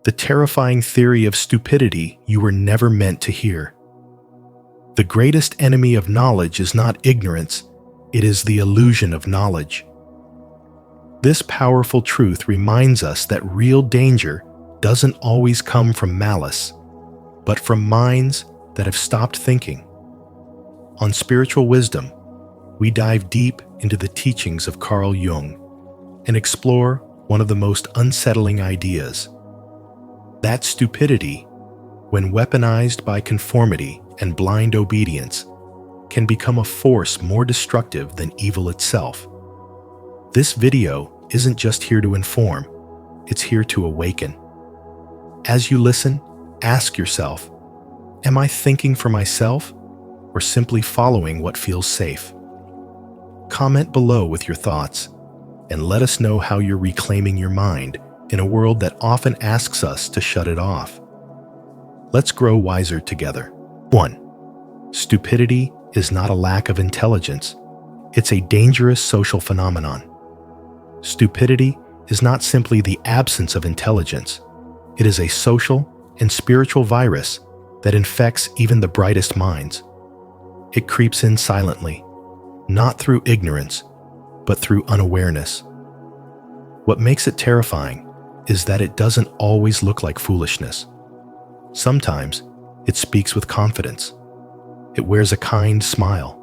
the terrifying theory of stupidity you were never meant to hear. The greatest enemy of knowledge is not ignorance, it is the illusion of knowledge. This powerful truth reminds us that real danger doesn't always come from malice, but from minds that have stopped thinking. On Spiritual Wisdom, we dive deep into the teachings of Carl Jung and explore one of the most unsettling ideas: that stupidity, when weaponized by conformity and blind obedience, can become a force more destructive than evil itself. This video isn't just here to inform, it's here to awaken. As you listen, ask yourself, am I thinking for myself or simply following what feels safe? Comment below with your thoughts and let us know how you're reclaiming your mind in a world that often asks us to shut it off. Let's grow wiser together. 1. Stupidity is not a lack of intelligence. It's a dangerous social phenomenon. Stupidity is not simply the absence of intelligence. It is a social and spiritual virus that infects even the brightest minds. It creeps in silently, not through ignorance, but through unawareness. What makes it terrifying is that it doesn't always look like foolishness. Sometimes it speaks with confidence. It wears a kind smile.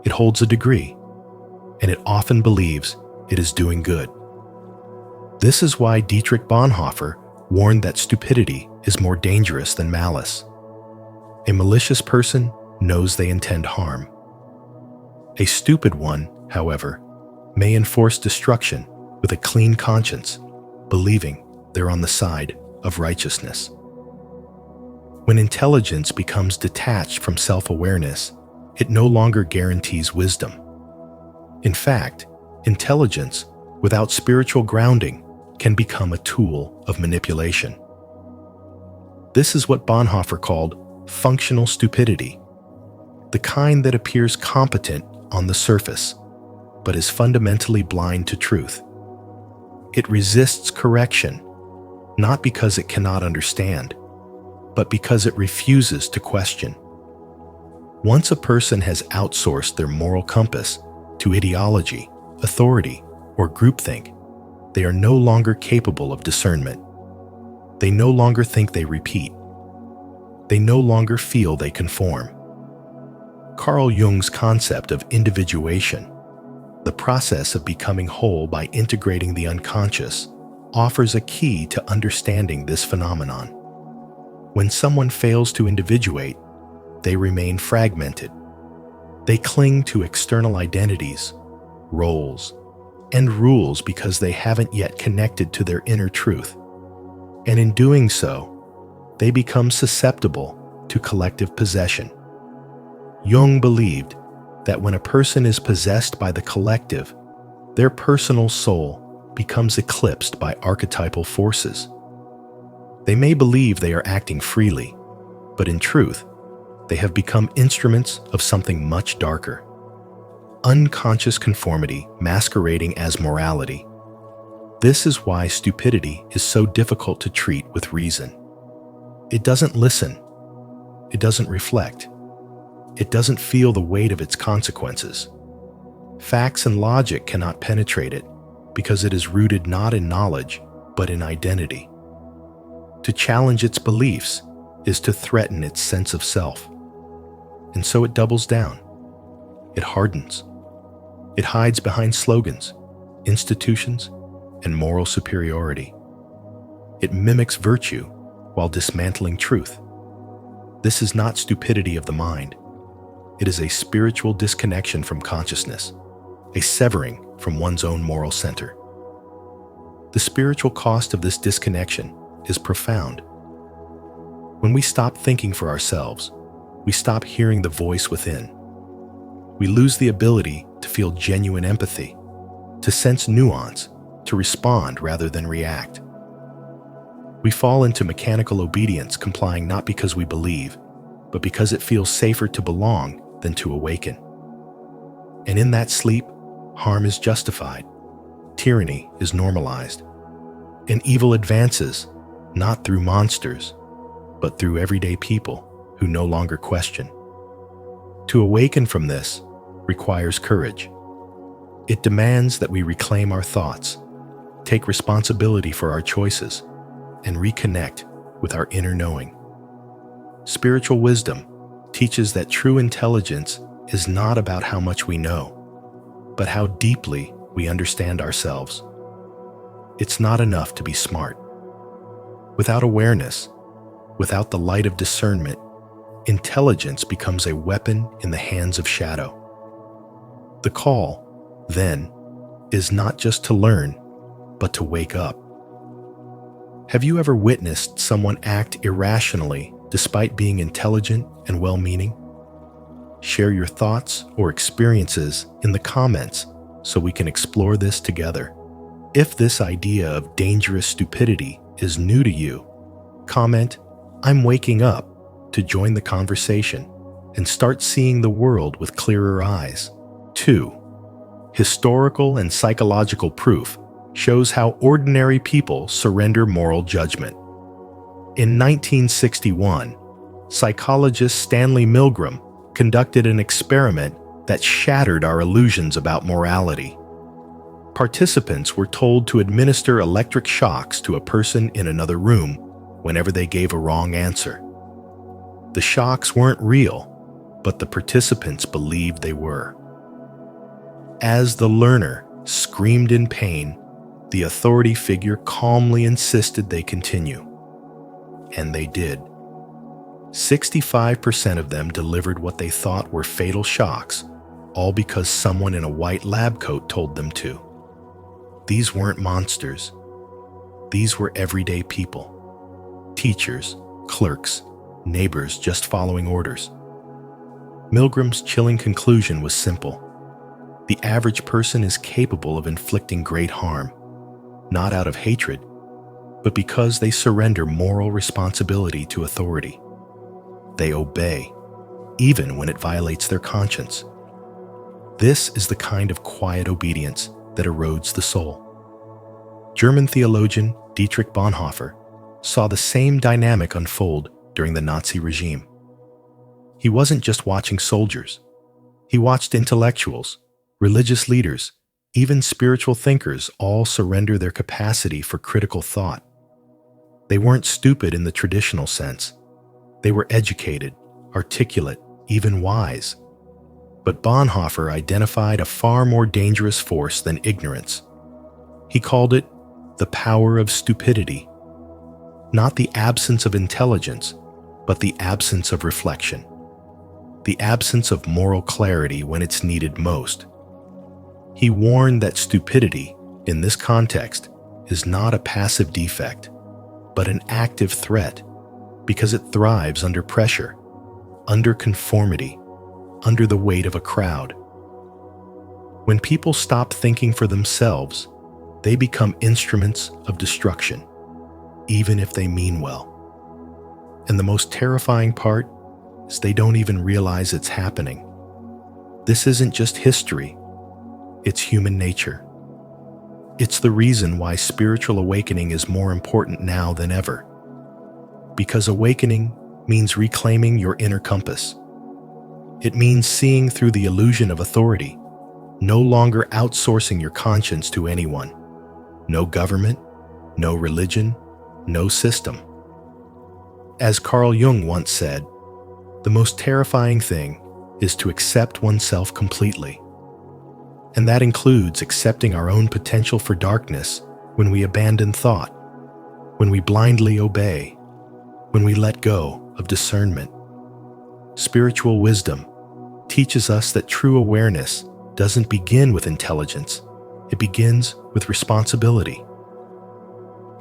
It holds a degree, and it often believes it is doing good. This is why Dietrich Bonhoeffer warned that stupidity is more dangerous than malice. A malicious person knows they intend harm. A stupid one, however, may enforce destruction with a clean conscience, believing they're on the side of righteousness. When intelligence becomes detached from self-awareness, it no longer guarantees wisdom. In fact, intelligence without spiritual grounding can become a tool of manipulation. This is what Bonhoeffer called functional stupidity, the kind that appears competent on the surface, but is fundamentally blind to truth. It resists correction, not because it cannot understand, but because it refuses to question. Once a person has outsourced their moral compass to ideology, authority, or groupthink, they are no longer capable of discernment. They no longer think they repeat. They no longer feel they conform. Carl Jung's concept of individuation, the process of becoming whole by integrating the unconscious, offers a key to understanding this phenomenon. When someone fails to individuate, they remain fragmented. They cling to external identities, roles, and rules because they haven't yet connected to their inner truth. And in doing so, they become susceptible to collective possession. Jung believed that when a person is possessed by the collective, their personal soul becomes eclipsed by archetypal forces. They may believe they are acting freely, but in truth, they have become instruments of something much darker. Unconscious conformity masquerading as morality. This is why stupidity is so difficult to treat with reason. It doesn't listen. It doesn't reflect. It doesn't feel the weight of its consequences. Facts and logic cannot penetrate it because it is rooted not in knowledge, but in identity. To challenge its beliefs is to threaten its sense of self. And so it doubles down. It hardens. It hides behind slogans, institutions, and moral superiority. It mimics virtue while dismantling truth. This is not stupidity of the mind. It is a spiritual disconnection from consciousness, a severing from one's own moral center. The spiritual cost of this disconnection is profound. When we stop thinking for ourselves, we stop hearing the voice within. We lose the ability to feel genuine empathy, to sense nuance, to respond rather than react. We fall into mechanical obedience, complying not because we believe, but because it feels safer to belong than to awaken. And in that sleep, harm is justified, tyranny is normalized, and evil advances, not through monsters, but through everyday people who no longer question. To awaken from this requires courage. It demands that we reclaim our thoughts, take responsibility for our choices, and reconnect with our inner knowing. Spiritual wisdom teaches that true intelligence is not about how much we know, but how deeply we understand ourselves. It's not enough to be smart. Without awareness, without the light of discernment, intelligence becomes a weapon in the hands of shadow. The call, then, is not just to learn, but to wake up. Have you ever witnessed someone act irrationally despite being intelligent and well-meaning? Share your thoughts or experiences in the comments so we can explore this together. If this idea of dangerous stupidity is new to you, comment, "I'm waking up," to join the conversation and start seeing the world with clearer eyes. 2. Historical and psychological proof shows how ordinary people surrender moral judgment. In 1961, psychologist Stanley Milgram conducted an experiment that shattered our illusions about morality. Participants were told to administer electric shocks to a person in another room whenever they gave a wrong answer. The shocks weren't real, but the participants believed they were. As the learner screamed in pain, the authority figure calmly insisted they continue. And they did. 65% of them delivered what they thought were fatal shocks, all because someone in a white lab coat told them to. These weren't monsters. These were everyday people. Teachers, clerks, neighbors just following orders. Milgram's chilling conclusion was simple. The average person is capable of inflicting great harm, not out of hatred, but because they surrender moral responsibility to authority. They obey, even when it violates their conscience. This is the kind of quiet obedience that erodes the soul. German theologian Dietrich Bonhoeffer saw the same dynamic unfold during the Nazi regime. He wasn't just watching soldiers. He watched intellectuals, religious leaders, even spiritual thinkers all surrender their capacity for critical thought. They weren't stupid in the traditional sense. They were educated, articulate, even wise. But Bonhoeffer identified a far more dangerous force than ignorance. He called it the power of stupidity. Not the absence of intelligence, but the absence of reflection. The absence of moral clarity when it's needed most. He warned that stupidity, in this context, is not a passive defect, but an active threat, because it thrives under pressure, under conformity, under the weight of a crowd. When people stop thinking for themselves, they become instruments of destruction, even if they mean well. And the most terrifying part is they don't even realize it's happening. This isn't just history, it's human nature. It's the reason why spiritual awakening is more important now than ever. Because awakening means reclaiming your inner compass. It means seeing through the illusion of authority, no longer outsourcing your conscience to anyone. No government, no religion, no system. As Carl Jung once said, the most terrifying thing is to accept oneself completely. And that includes accepting our own potential for darkness when we abandon thought, when we blindly obey, when we let go of discernment. Spiritual wisdom teaches us that true awareness doesn't begin with intelligence, it begins with responsibility.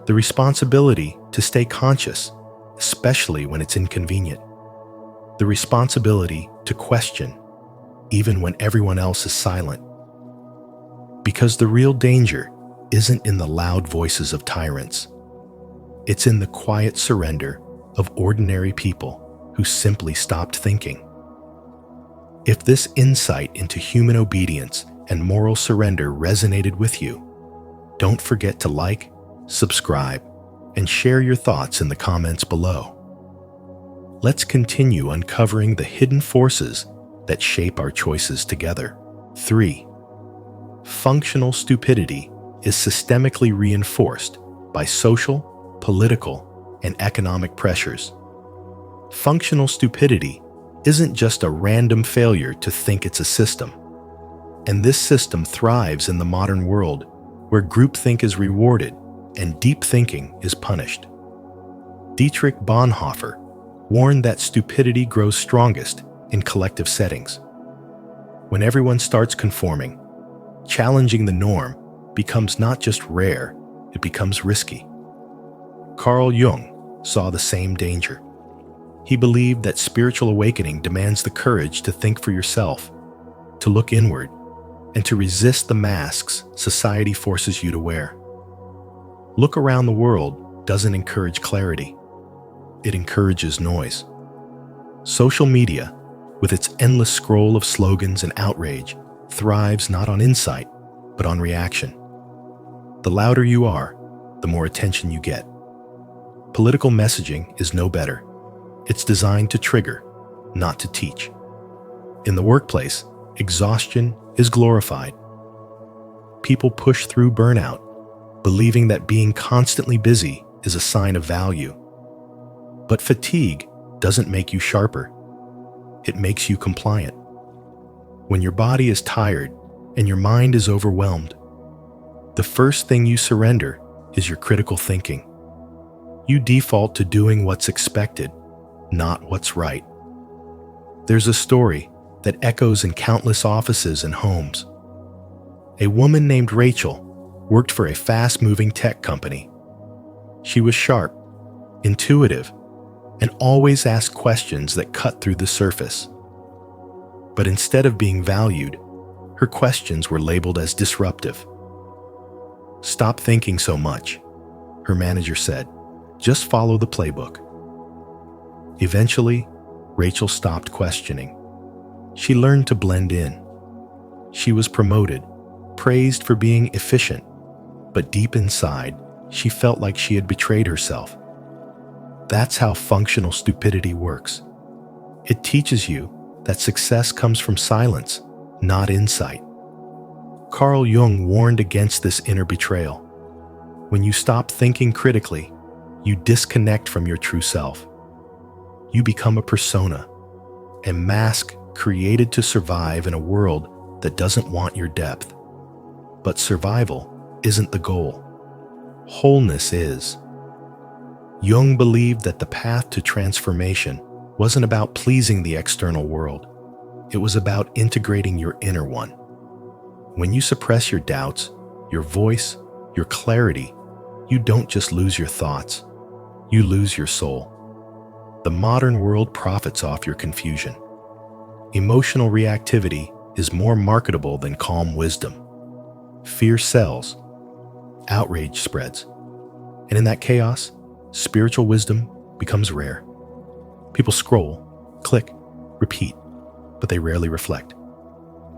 The responsibility to stay conscious, especially when it's inconvenient. The responsibility to question, even when everyone else is silent. Because the real danger isn't in the loud voices of tyrants. It's in the quiet surrender of ordinary people who simply stopped thinking. If this insight into human obedience and moral surrender resonated with you, don't forget to like, subscribe, and share your thoughts in the comments below. Let's continue uncovering the hidden forces that shape our choices together. 3. Functional stupidity is systemically reinforced by social, political, and economic pressures. Functional stupidity isn't just a random failure to think it's a system. And this system thrives in the modern world where groupthink is rewarded and deep thinking is punished. Dietrich Bonhoeffer warned that stupidity grows strongest in collective settings. When everyone starts conforming, challenging the norm becomes not just rare, it becomes risky. Carl Jung saw the same danger. He believed that spiritual awakening demands the courage to think for yourself, to look inward, and to resist the masks society forces you to wear. Look around the world doesn't encourage clarity. It encourages noise. Social media, with its endless scroll of slogans and outrage, thrives not on insight, but on reaction. The louder you are, the more attention you get. Political messaging is no better. It's designed to trigger, not to teach. In the workplace, exhaustion is glorified. People push through burnout, believing that being constantly busy is a sign of value. But fatigue doesn't make you sharper. It makes you compliant. When your body is tired and your mind is overwhelmed, the first thing you surrender is your critical thinking. You default to doing what's expected, not what's right. There's a story that echoes in countless offices and homes. A woman named Rachel worked for a fast-moving tech company. She was sharp, intuitive, and always asked questions that cut through the surface. But instead of being valued, her questions were labeled as disruptive. "Stop thinking so much," her manager said. "Just follow the playbook." Eventually, Rachel stopped questioning. She learned to blend in. She was promoted, praised for being efficient, but deep inside, she felt like she had betrayed herself. That's how functional stupidity works. It teaches you that success comes from silence, not insight. Carl Jung warned against this inner betrayal. When you stop thinking critically, you disconnect from your true self. You become a persona, a mask created to survive in a world that doesn't want your depth. But survival isn't the goal. Wholeness is. Jung believed that the path to transformation wasn't about pleasing the external world. It was about integrating your inner one. When you suppress your doubts, your voice, your clarity, you don't just lose your thoughts, you lose your soul. The modern world profits off your confusion. Emotional reactivity is more marketable than calm wisdom. Fear sells, outrage spreads, and in that chaos, spiritual wisdom becomes rare. People scroll, click, repeat, but they rarely reflect.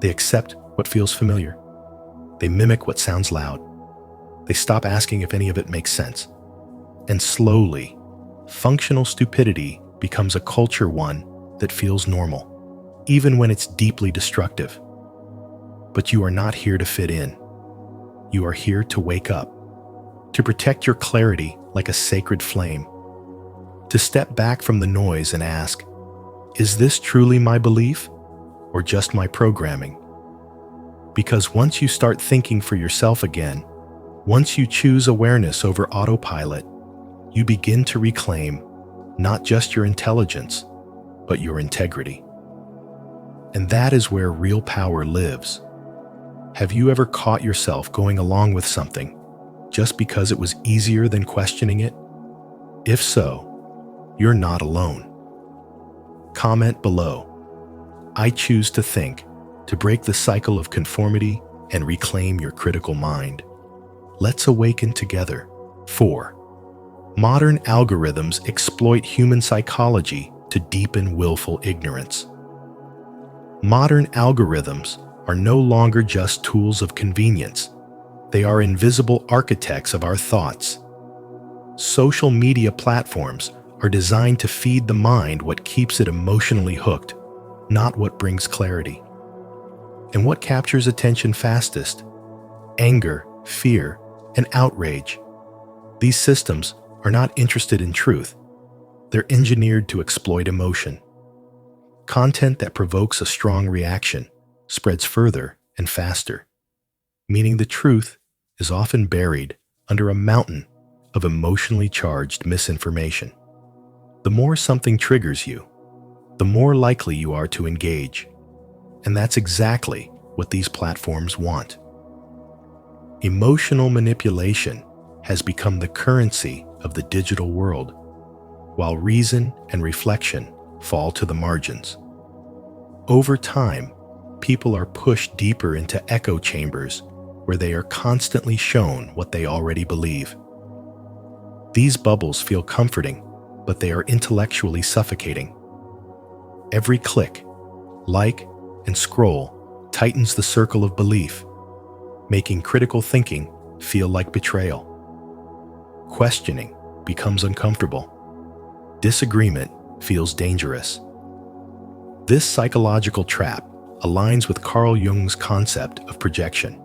They accept what feels familiar. They mimic what sounds loud. They stop asking if any of it makes sense. And slowly, functional stupidity becomes a culture one that feels normal, even when it's deeply destructive. But you are not here to fit in. You are here to wake up, to protect your clarity like a sacred flame, to step back from the noise and ask, is this truly my belief or just my programming? Because once you start thinking for yourself again, once you choose awareness over autopilot, you begin to reclaim not just your intelligence, but your integrity. And that is where real power lives. Have you ever caught yourself going along with something just because it was easier than questioning it? If so, you're not alone. Comment below. I choose to think, to break the cycle of conformity and reclaim your critical mind. Let's awaken together. 4. Modern algorithms exploit human psychology to deepen willful ignorance. Modern algorithms are no longer just tools of convenience. They are invisible architects of our thoughts. Social media platforms are designed to feed the mind what keeps it emotionally hooked, not what brings clarity. And what captures attention fastest? Anger, fear, and outrage. These systems are not interested in truth. They're engineered to exploit emotion. Content that provokes a strong reaction spreads further and faster, meaning the truth is often buried under a mountain of emotionally charged misinformation. The more something triggers you, the more likely you are to engage. And that's exactly what these platforms want. Emotional manipulation has become the currency of the digital world, while reason and reflection fall to the margins. Over time, people are pushed deeper into echo chambers where they are constantly shown what they already believe. These bubbles feel comforting, but they are intellectually suffocating. Every click, like, and scroll tightens the circle of belief, making critical thinking feel like betrayal. Questioning becomes uncomfortable. Disagreement feels dangerous. This psychological trap aligns with Carl Jung's concept of projection.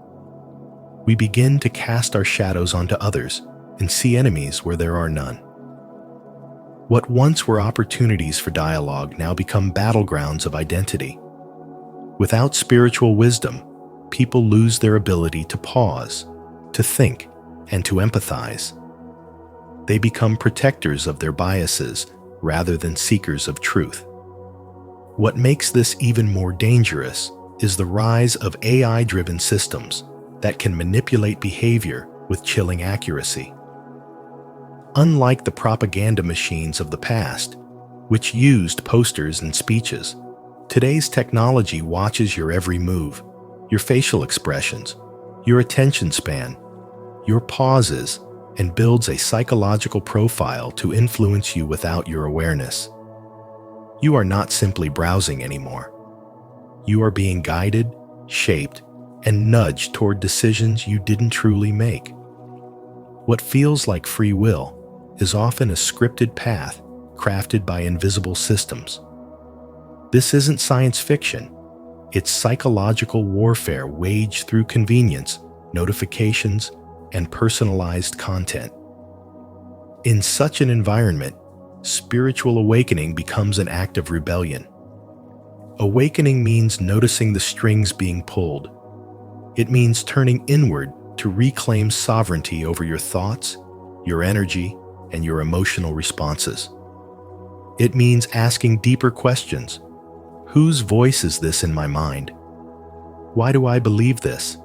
We begin to cast our shadows onto others and see enemies where there are none. What once were opportunities for dialogue now become battlegrounds of identity. Without spiritual wisdom, people lose their ability to pause, to think, and to empathize. They become protectors of their biases rather than seekers of truth. What makes this even more dangerous is the rise of AI-driven systems that can manipulate behavior with chilling accuracy. Unlike the propaganda machines of the past, which used posters and speeches, today's technology watches your every move, your facial expressions, your attention span, your pauses, and builds a psychological profile to influence you without your awareness. You are not simply browsing anymore. You are being guided, shaped, and nudged toward decisions you didn't truly make. What feels like free will is often a scripted path crafted by invisible systems. This isn't science fiction. It's psychological warfare waged through convenience, notifications, and personalized content. In such an environment, spiritual awakening becomes an act of rebellion. Awakening means noticing the strings being pulled. It means turning inward to reclaim sovereignty over your thoughts, your energy, and your emotional responses. It means asking deeper questions. Whose voice is this in my mind? Why do I believe this?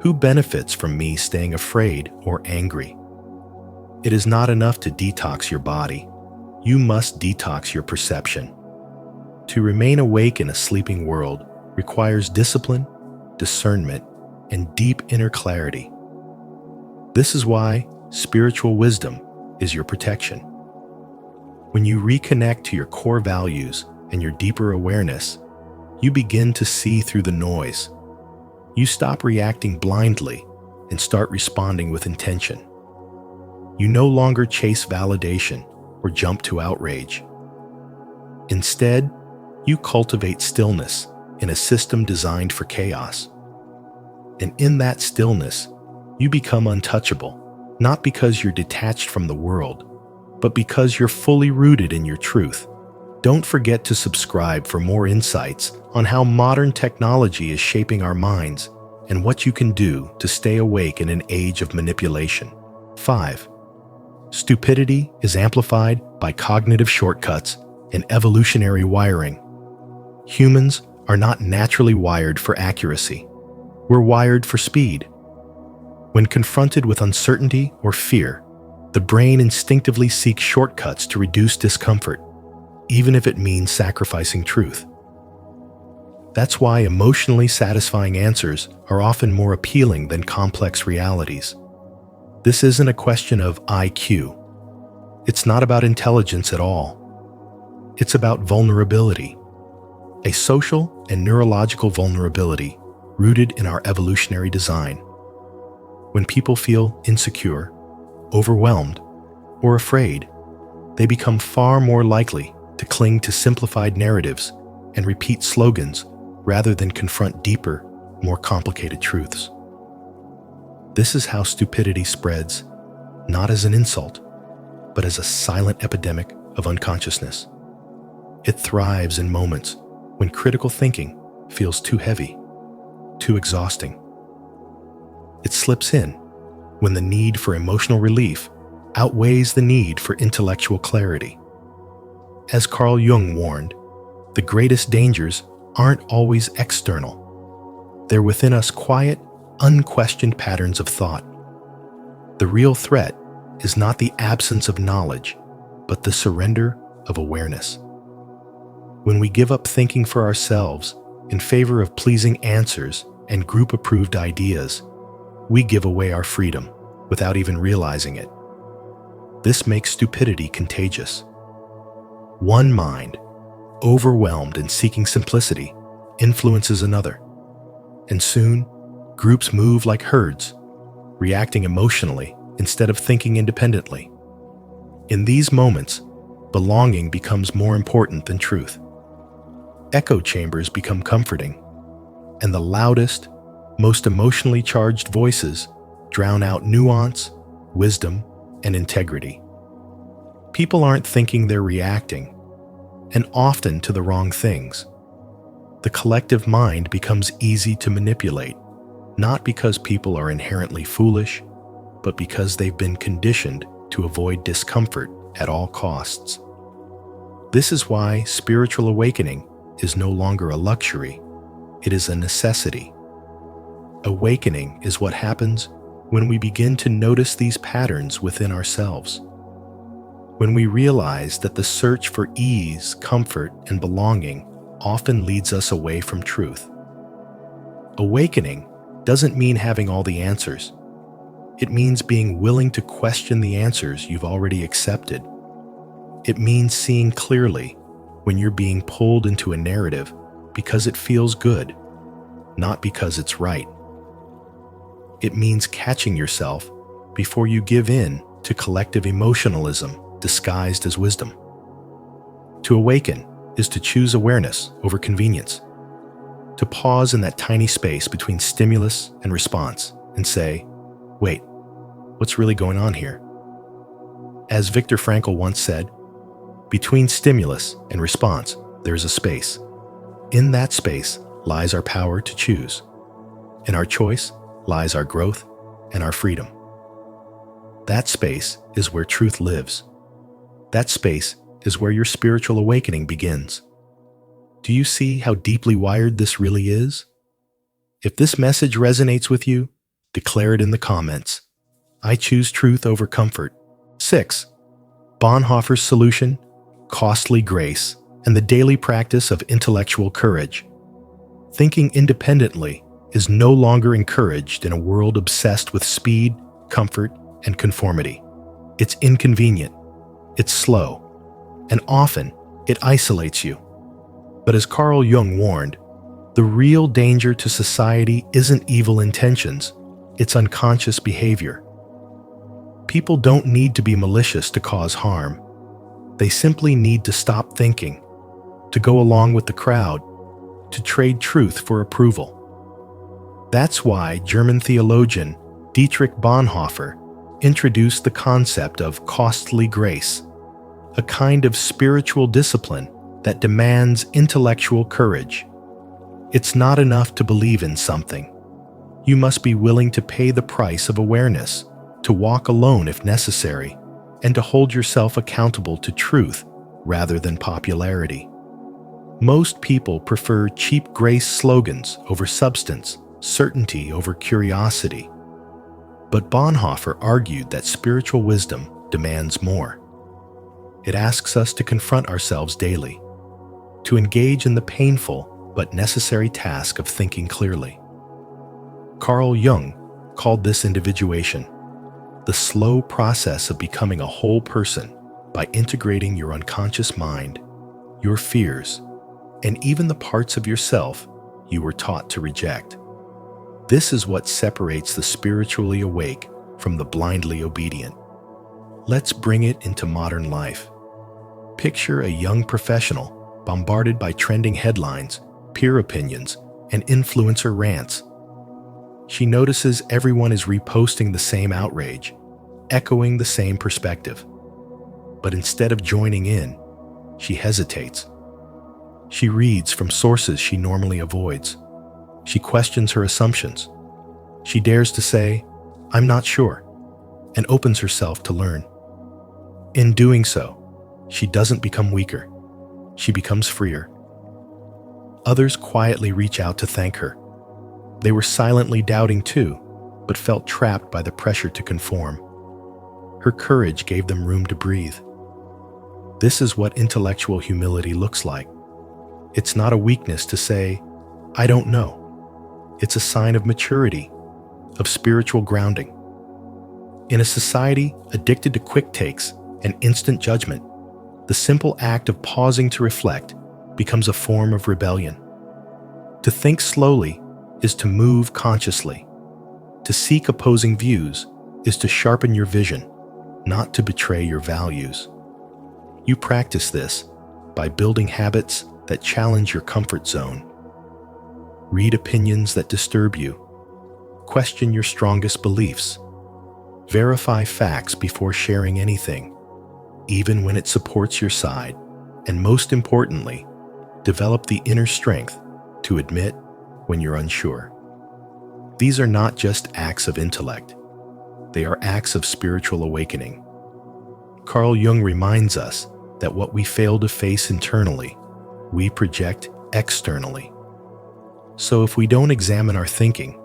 Who benefits from me staying afraid or angry? It is not enough to detox your body. You must detox your perception. To remain awake in a sleeping world requires discipline, discernment, and deep inner clarity. This is why spiritual wisdom is your protection. When you reconnect to your core values and your deeper awareness, you begin to see through the noise. You stop reacting blindly and start responding with intention. You no longer chase validation or jump to outrage. Instead, you cultivate stillness in a system designed for chaos. And in that stillness, you become untouchable, not because you're detached from the world, but because you're fully rooted in your truth. Don't forget to subscribe for more insights on how modern technology is shaping our minds and what you can do to stay awake in an age of manipulation. 5. Stupidity is amplified by cognitive shortcuts and evolutionary wiring. Humans are not naturally wired for accuracy. We're wired for speed. When confronted with uncertainty or fear, the brain instinctively seeks shortcuts to reduce discomfort, even if it means sacrificing truth. That's why emotionally satisfying answers are often more appealing than complex realities. This isn't a question of IQ. It's not about intelligence at all. It's about vulnerability, a social and neurological vulnerability rooted in our evolutionary design. When people feel insecure, overwhelmed, or afraid, they become far more likely to cling to simplified narratives and repeat slogans rather than confront deeper, more complicated truths. This is how stupidity spreads, not as an insult, but as a silent epidemic of unconsciousness. It thrives in moments when critical thinking feels too heavy, too exhausting. It slips in when the need for emotional relief outweighs the need for intellectual clarity. As Carl Jung warned, the greatest dangers aren't always external. They're within us quiet, unquestioned patterns of thought. The real threat is not the absence of knowledge, but the surrender of awareness. When we give up thinking for ourselves in favor of pleasing answers and group-approved ideas, we give away our freedom without even realizing it. This makes stupidity contagious. One mind, overwhelmed and seeking simplicity, influences another, and soon, groups move like herds, reacting emotionally instead of thinking independently. In these moments, belonging becomes more important than truth. Echo chambers become comforting, and the loudest, most emotionally charged voices drown out nuance, wisdom, and integrity. People aren't thinking, they're reacting, and often to the wrong things. The collective mind becomes easy to manipulate, not because people are inherently foolish, but because they've been conditioned to avoid discomfort at all costs. This is why spiritual awakening is no longer a luxury, it is a necessity. Awakening is what happens when we begin to notice these patterns within ourselves. When we realize that the search for ease, comfort, and belonging often leads us away from truth. Awakening doesn't mean having all the answers. It means being willing to question the answers you've already accepted. It means seeing clearly when you're being pulled into a narrative because it feels good, not because it's right. It means catching yourself before you give in to collective emotionalism disguised as wisdom. To awaken is to choose awareness over convenience, to pause in that tiny space between stimulus and response and say, wait, what's really going on here? As Viktor Frankl once said, between stimulus and response, there is a space. In that space lies our power to choose. In our choice lies our growth and our freedom. That space is where truth lives. That space is where your spiritual awakening begins. Do you see how deeply wired this really is? If this message resonates with you, declare it in the comments. I choose truth over comfort. 6. Bonhoeffer's solution, costly grace, and the daily practice of intellectual courage. Thinking independently is no longer encouraged in a world obsessed with speed, comfort, and conformity. It's inconvenient, it's slow, and often it isolates you. But as Carl Jung warned, the real danger to society isn't evil intentions, it's unconscious behavior. People don't need to be malicious to cause harm. They simply need to stop thinking, to go along with the crowd, to trade truth for approval. That's why German theologian Dietrich Bonhoeffer introduced the concept of costly grace, a kind of spiritual discipline that demands intellectual courage. It's not enough to believe in something. You must be willing to pay the price of awareness, to walk alone if necessary, and to hold yourself accountable to truth rather than popularity. Most people prefer cheap grace slogans over substance, certainty over curiosity. But Bonhoeffer argued that spiritual wisdom demands more. It asks us to confront ourselves daily, to engage in the painful but necessary task of thinking clearly. Carl Jung called this individuation, the slow process of becoming a whole person by integrating your unconscious mind, your fears, and even the parts of yourself you were taught to reject. This is what separates the spiritually awake from the blindly obedient. Let's bring it into modern life. Picture a young professional bombarded by trending headlines, peer opinions, and influencer rants. She notices everyone is reposting the same outrage, echoing the same perspective. But instead of joining in, she hesitates. She reads from sources she normally avoids. She questions her assumptions. She dares to say, "I'm not sure," and opens herself to learn. In doing so, she doesn't become weaker. She becomes freer. Others quietly reach out to thank her. They were silently doubting too, but felt trapped by the pressure to conform. Her courage gave them room to breathe. This is what intellectual humility looks like. It's not a weakness to say, "I don't know." It's a sign of maturity, of spiritual grounding. In a society addicted to quick takes and instant judgment, the simple act of pausing to reflect becomes a form of rebellion. To think slowly is to move consciously. To seek opposing views is to sharpen your vision, not to betray your values. You practice this by building habits that challenge your comfort zone. Read opinions that disturb you. Question your strongest beliefs. Verify facts before sharing anything, even when it supports your side. And most importantly, develop the inner strength to admit when you're unsure. These are not just acts of intellect. They are acts of spiritual awakening. Carl Jung reminds us that what we fail to face internally, we project externally. So if we don't examine our thinking,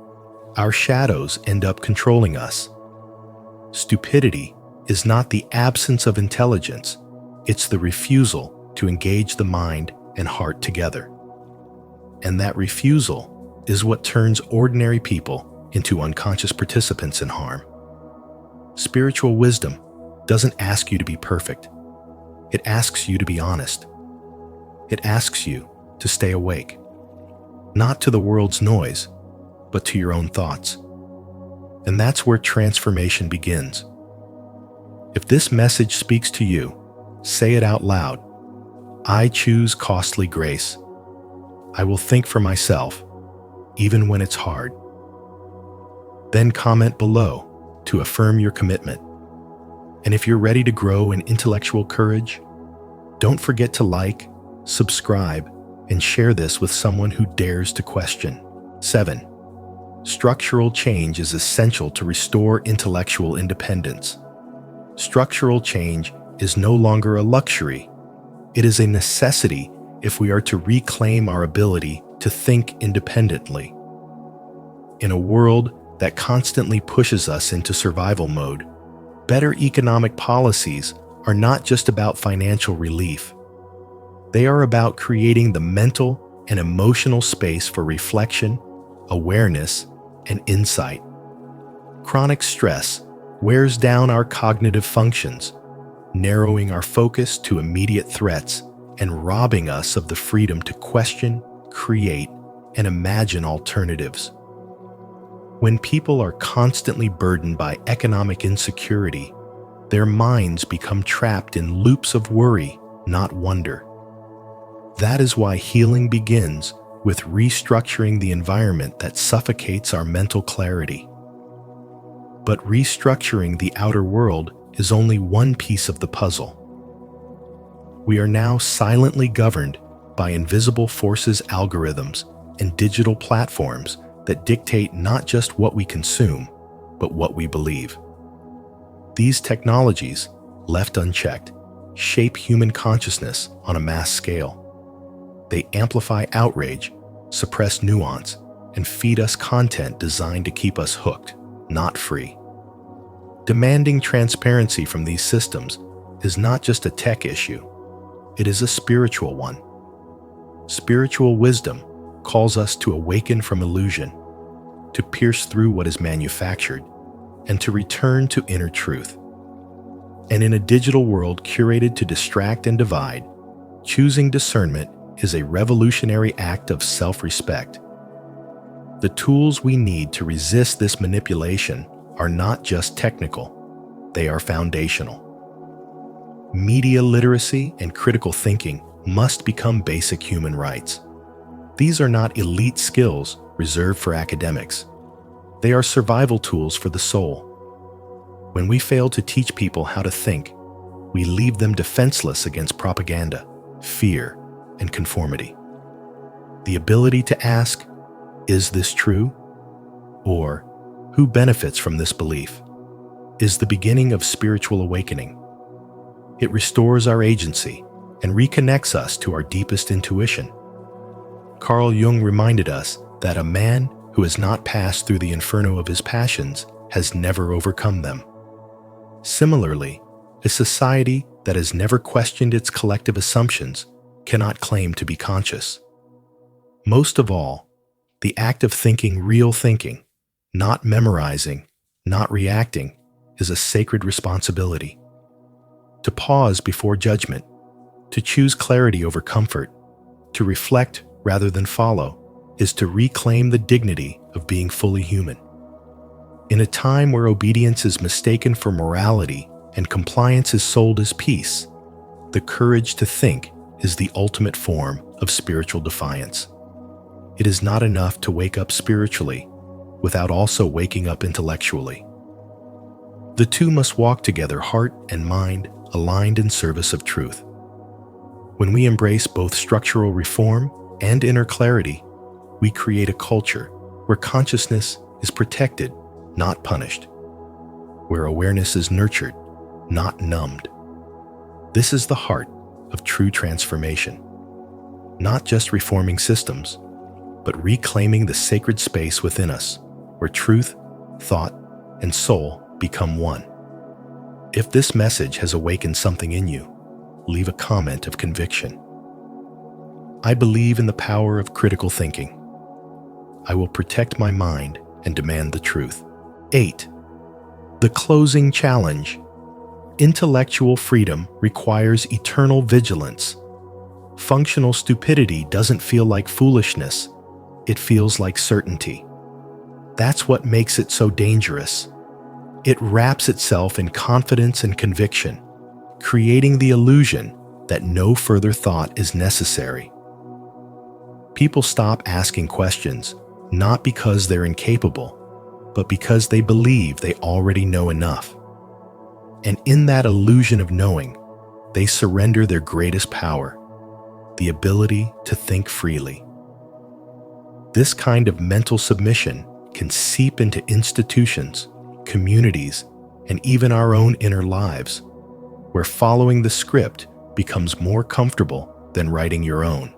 our shadows end up controlling us. Stupidity is not the absence of intelligence, it's the refusal to engage the mind and heart together. And that refusal is what turns ordinary people into unconscious participants in harm. Spiritual wisdom doesn't ask you to be perfect. It asks you to be honest. It asks you to stay awake, not to the world's noise, but to your own thoughts. And that's where transformation begins. If this message speaks to you, say it out loud. I choose costly grace. I will think for myself, even when it's hard. Then comment below to affirm your commitment. And if you're ready to grow in intellectual courage, don't forget to like, subscribe, and share this with someone who dares to question. 7. Structural change is essential to restore intellectual independence. Structural change is no longer a luxury. It is a necessity if we are to reclaim our ability to think independently. In a world that constantly pushes us into survival mode, better economic policies are not just about financial relief. They are about creating the mental and emotional space for reflection, awareness, and insight. Chronic stress wears down our cognitive functions, narrowing our focus to immediate threats and robbing us of the freedom to question, create, and imagine alternatives. When people are constantly burdened by economic insecurity, their minds become trapped in loops of worry, not wonder. That is why healing begins with restructuring the environment that suffocates our mental clarity. But restructuring the outer world is only one piece of the puzzle. We are now silently governed by invisible forces, algorithms, and digital platforms that dictate not just what we consume, but what we believe. These technologies, left unchecked, shape human consciousness on a mass scale. They amplify outrage, suppress nuance, and feed us content designed to keep us hooked, not free. Demanding transparency from these systems is not just a tech issue, it is a spiritual one. Spiritual wisdom calls us to awaken from illusion, to pierce through what is manufactured, and to return to inner truth. And in a digital world curated to distract and divide, choosing discernment is a revolutionary act of self-respect. The tools we need to resist this manipulation are not just technical, they are foundational. Media literacy and critical thinking must become basic human rights. These are not elite skills reserved for academics. They are survival tools for the soul. When we fail to teach people how to think, we leave them defenseless against propaganda, fear, and conformity. The ability to ask, "Is this true?" or "Who benefits from this belief?" is the beginning of spiritual awakening. It restores our agency and reconnects us to our deepest intuition. Carl Jung reminded us that a man who has not passed through the inferno of his passions has never overcome them. Similarly, a society that has never questioned its collective assumptions cannot claim to be conscious. Most of all, the act of thinking real thinking, not memorizing, not reacting, is a sacred responsibility. To pause before judgment, to choose clarity over comfort, to reflect rather than follow, is to reclaim the dignity of being fully human. In a time where obedience is mistaken for morality and compliance is sold as peace, the courage to think is the ultimate form of spiritual defiance. It is not enough to wake up spiritually without also waking up intellectually. The two must walk together, heart and mind aligned in service of truth. When we embrace both structural reform and inner clarity, we create a culture where consciousness is protected, not punished, where awareness is nurtured, not numbed. This is the heart of true transformation, not just reforming systems, but reclaiming the sacred space within us, where truth, thought, and soul become one. If this message has awakened something in you, leave a comment of conviction. I believe in the power of critical thinking. I will protect my mind and demand the truth. 8. The closing challenge. Intellectual freedom requires eternal vigilance. Functional stupidity doesn't feel like foolishness. It feels like certainty. That's what makes it so dangerous. It wraps itself in confidence and conviction, creating the illusion that no further thought is necessary. People stop asking questions, not because they're incapable, but because they believe they already know enough. And in that illusion of knowing, they surrender their greatest power, the ability to think freely. This kind of mental submission can seep into institutions, communities, and even our own inner lives, where following the script becomes more comfortable than writing your own.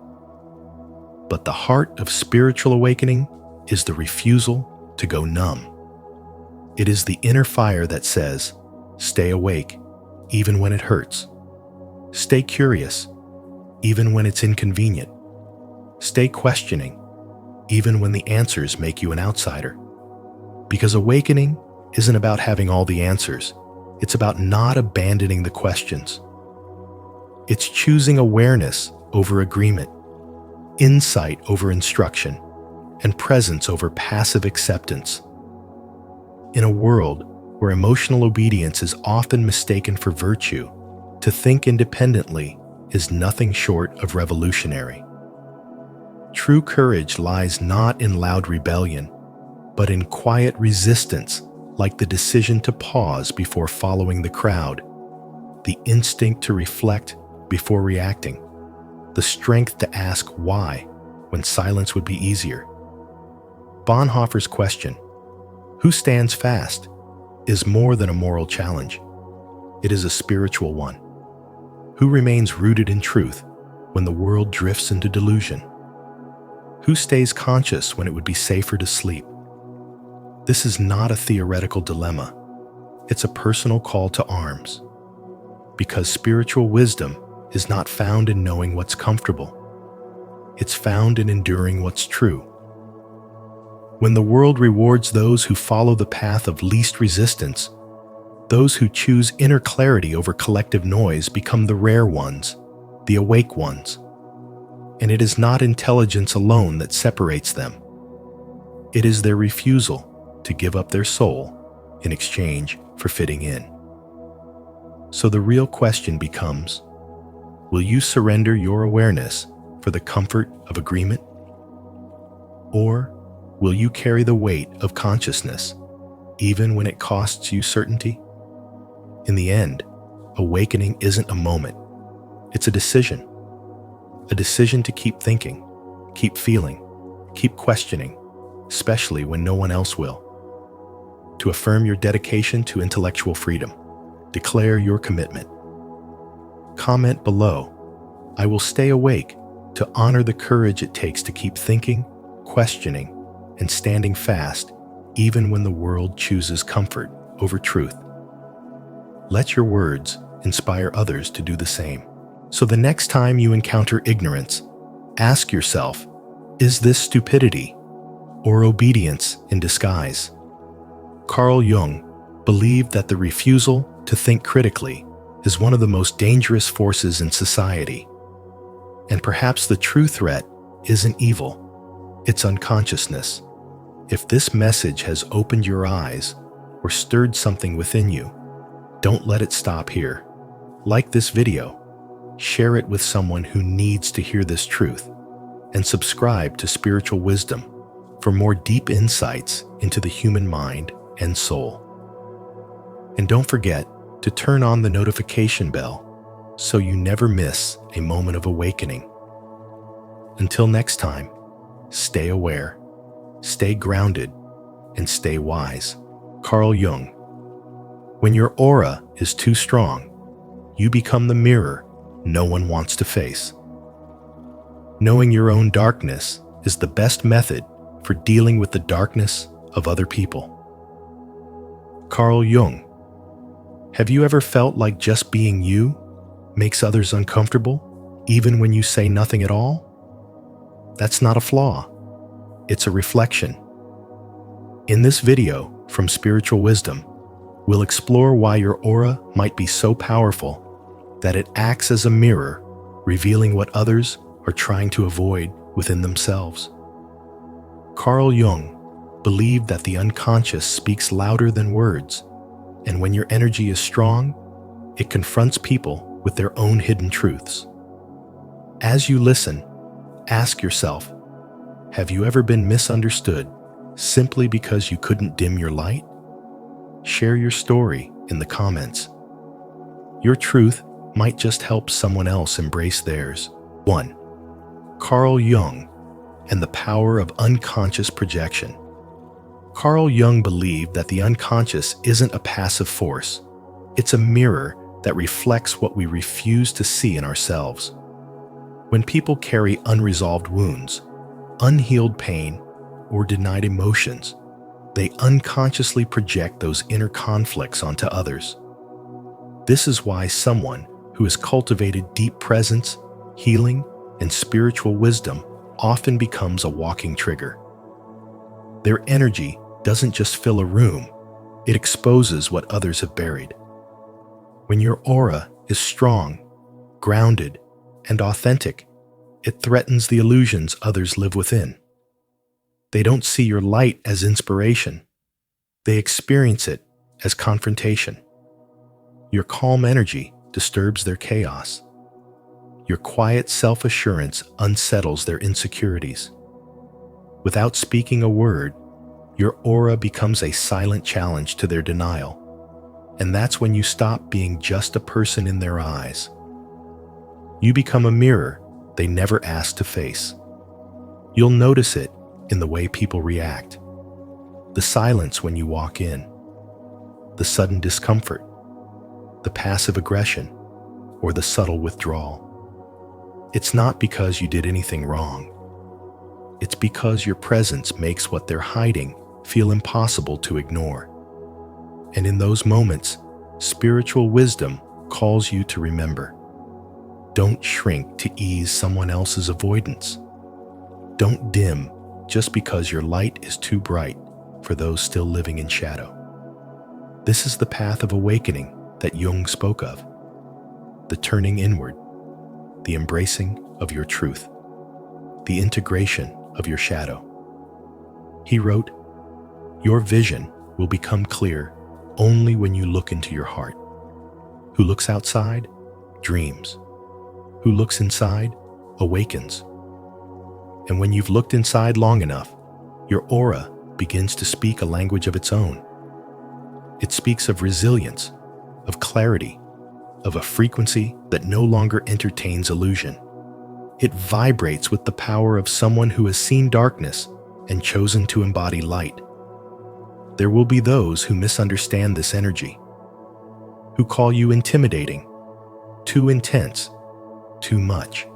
But the heart of spiritual awakening is the refusal to go numb. It is the inner fire that says, stay awake, even when it hurts. Stay curious, even when it's inconvenient. Stay questioning, even when the answers make you an outsider. Because awakening isn't about having all the answers. It's about not abandoning the questions. It's choosing awareness over agreement, insight over instruction, and presence over passive acceptance. In a world where emotional obedience is often mistaken for virtue, to think independently is nothing short of revolutionary. True courage lies not in loud rebellion, but in quiet resistance, like the decision to pause before following the crowd, the instinct to reflect before reacting, the strength to ask why when silence would be easier. Bonhoeffer's question, "Who stands fast?" is more than a moral challenge. It is a spiritual one. Who remains rooted in truth when the world drifts into delusion? Who stays conscious when it would be safer to sleep? This is not a theoretical dilemma. It's a personal call to arms. Because spiritual wisdom is not found in knowing what's comfortable. It's found in enduring what's true. When the world rewards those who follow the path of least resistance, those who choose inner clarity over collective noise become the rare ones, the awake ones. And it is not intelligence alone that separates them. It is their refusal to give up their soul in exchange for fitting in. So the real question becomes, will you surrender your awareness for the comfort of agreement? Or will you carry the weight of consciousness, even when it costs you certainty? In the end, awakening isn't a moment. It's a decision. A decision to keep thinking, keep feeling, keep questioning, especially when no one else will. To affirm your dedication to intellectual freedom, declare your commitment. Comment below, "I will stay awake," to honor the courage it takes to keep thinking, questioning, and standing fast even when the world chooses comfort over truth. Let your words inspire others to do the same. So the next time you encounter ignorance, ask yourself, is this stupidity or obedience in disguise? Carl Jung believed that the refusal to think critically is one of the most dangerous forces in society. And perhaps the true threat isn't evil, it's unconsciousness. If this message has opened your eyes or stirred something within you, don't let it stop here. Like this video, share it with someone who needs to hear this truth, and subscribe to Spiritual Wisdom for more deep insights into the human mind and soul. And don't forget to turn on the notification bell so you never miss a moment of awakening. Until next time, stay aware, stay grounded, and stay wise. Carl Jung. When your aura is too strong, you become the mirror no one wants to face. Knowing your own darkness is the best method for dealing with the darkness of other people. Carl Jung. Have you ever felt like just being you makes others uncomfortable, even when you say nothing at all? That's not a flaw. It's a reflection. In this video from Spiritual Wisdom, we'll explore why your aura might be so powerful that it acts as a mirror, revealing what others are trying to avoid within themselves. Carl Jung believed that the unconscious speaks louder than words, and when your energy is strong, it confronts people with their own hidden truths. As you listen, ask yourself, have you ever been misunderstood simply because you couldn't dim your light? Share your story in the comments. Your truth might just help someone else embrace theirs. 1. Carl Jung and the power of unconscious projection. Carl Jung believed that the unconscious isn't a passive force. It's a mirror that reflects what we refuse to see in ourselves. When people carry unresolved wounds, unhealed pain, or denied emotions, they unconsciously project those inner conflicts onto others. This is why someone who has cultivated deep presence, healing, and spiritual wisdom often becomes a walking trigger. Their energy doesn't just fill a room, it exposes what others have buried. When your aura is strong, grounded, and authentic, it threatens the illusions others live within. They don't see your light as inspiration. They experience it as confrontation. Your calm energy disturbs their chaos. Your quiet self-assurance unsettles their insecurities. Without speaking a word, your aura becomes a silent challenge to their denial. And that's when you stop being just a person in their eyes. You become a mirror they never asked to face. You'll notice it in the way people react. The silence when you walk in. The sudden discomfort. The passive aggression. Or the subtle withdrawal. It's not because you did anything wrong. It's because your presence makes what they're hiding feel impossible to ignore. And in those moments, spiritual wisdom calls you to remember. Don't shrink to ease someone else's avoidance. Don't dim just because your light is too bright for those still living in shadow. This is the path of awakening that Jung spoke of. The turning inward, the embracing of your truth, the integration of your shadow. He wrote, "Your vision will become clear only when you look into your heart. Who looks outside, dreams. Who looks inside, awakens. And when you've looked inside long enough, your aura begins to speak a language of its own. It speaks of resilience, of clarity, of a frequency that no longer entertains illusion. It vibrates with the power of someone who has seen darkness and chosen to embody light. There will be those who misunderstand this energy, who call you intimidating, too intense, too much.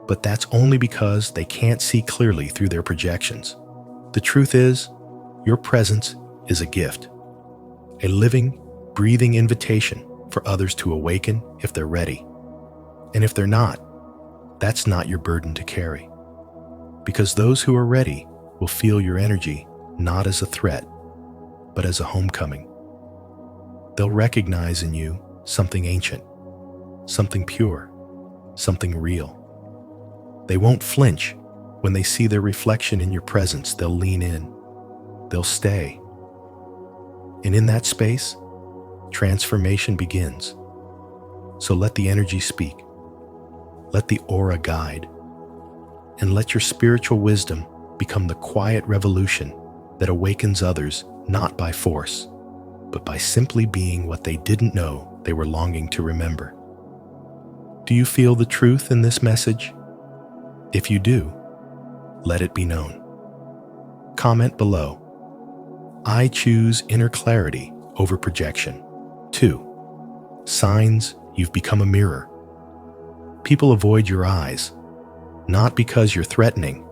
But that's only because they can't see clearly through their projections. The truth is, your presence is a gift, a living, breathing invitation for others to awaken if they're ready. And if they're not, that's not your burden to carry. Because those who are ready will feel your energy not as a threat, but as a homecoming. They'll recognize in you something ancient, something pure, something real. They won't flinch when they see their reflection in your presence. They'll lean in, they'll stay. And in that space, transformation begins. So let the energy speak. Let the aura guide. And let your spiritual wisdom become the quiet revolution that awakens others not by force, but by simply being what they didn't know they were longing to remember. Do you feel the truth in this message? If you do, let it be known. Comment below. I choose inner clarity over projection. 2. Signs you've become a mirror. People avoid your eyes, not because you're threatening,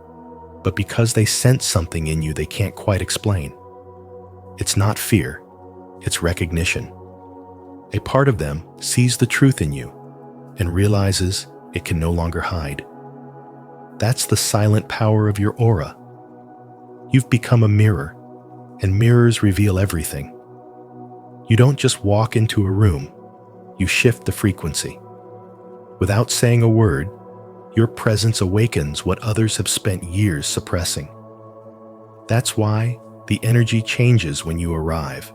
but because they sense something in you they can't quite explain. It's not fear, it's recognition. A part of them sees the truth in you and realizes it can no longer hide. That's the silent power of your aura. You've become a mirror, and mirrors reveal everything. You don't just walk into a room, you shift the frequency. Without saying a word, your presence awakens what others have spent years suppressing. That's why the energy changes when you arrive.